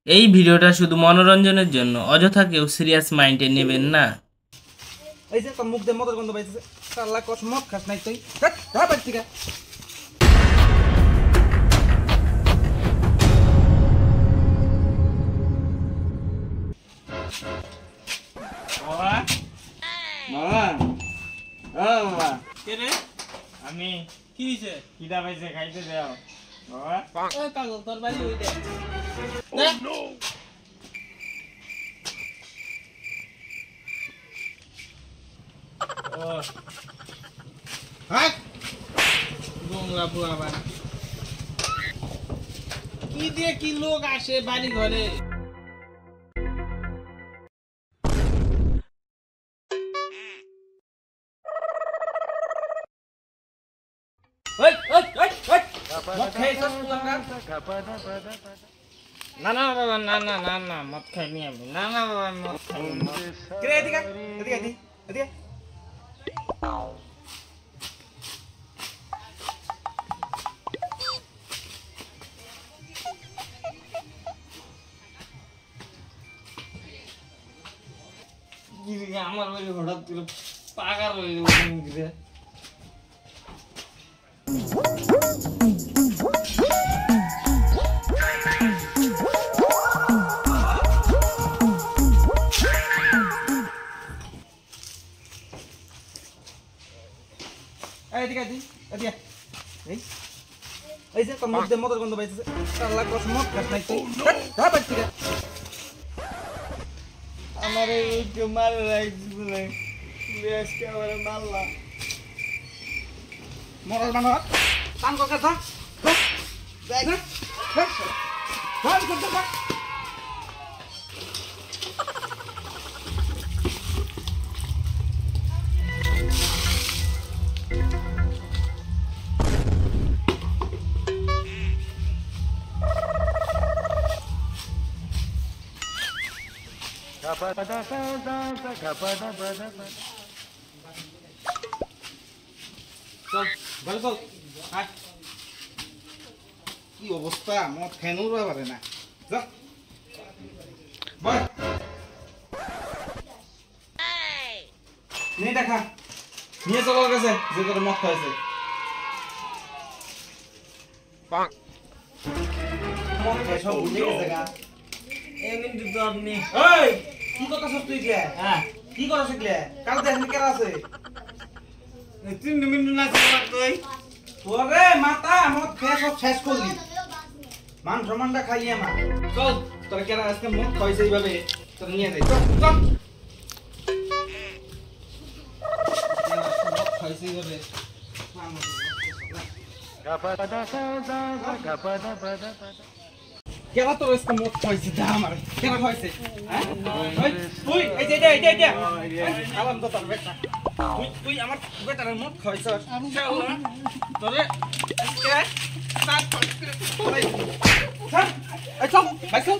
এই ভিডিওটা শুধু মনোরঞ্জনের জন্য, অযথা কেউ সিরিয়াস মাইন্ডে নেবেন না। এই যে তোর মুখ দিয়ে মদের গন্ধ পাইতেছে, শালা কস মদ খাস নাই তুই, হাট যা বাইরে থেকে। বাবা বাবা ও বাবা কে রে? আমি কি হইছে? কিডা পাইছে খাইতে দাও বাবা। ওই পাগল তোর বাড়ি ওই দে। ও হাট গোংলা বুয়া বাবা, কি দিয়ে কি লোক আসে বাড়ি ঘরে? ওই ওই ওই ওই মদ খাইছস তুই আমরা? না না বাবা, না না না না, মদ খাইনি আমি, না না বাবা, আমি মদ খাইনি। কে রে? এদিকে এদিকে এদিকে এদিকে। কি রে, আমার ওই হঠাৎ করে পাগার হয়ে গেছে। এই এদিকে এদিকে এদিকে। এই যে তোর মুখ দিয়ে মদের গন্ধ পাইতেছে, শালা কস মদ খাস নাই তুই, হাট যা বাইরে থেকে। আমার এই কেউ মারে রাখছি বলে আজকে আমার মারলা। মরার মানুষ টান কর কথা দেখ না টান কর কথা। চল ঘরে চল। হাট কি অবস্থা, মদ খাইনো পারে না। যা বল নিয়ে দেখা নিয়ে চল ওর কাছে যে তোর মদ খাইছে। মদ খাই সব ভুলে গেছে গা। এমনি তো আপনি এই কি কথা সব তুই কে? হ্যাঁ কি করা শিখলে? কাল দেখলি কেরা আছে? 3 মিনিট না তুই তোরে মাথা মদ খেয়ে সব শেষ করলি, মান সম্মানটা খাইয়ে আমার। চল তোর কেরা আজকে মদ খাইছে এইভাবে, তোর নিয়ে যাই। চল চল মদ খাইছে এইভাবে। কেরা তোর আজকে মদ খাইছে? যা আমার কেরা খাইছে? হ্যাঁ ওই তুই এই যে এটা আলাম তো তোর বেটা, তুই আমার বেটার মদ খাইছস। শালা তোরে আজকে সাত এই চল ভাই চল।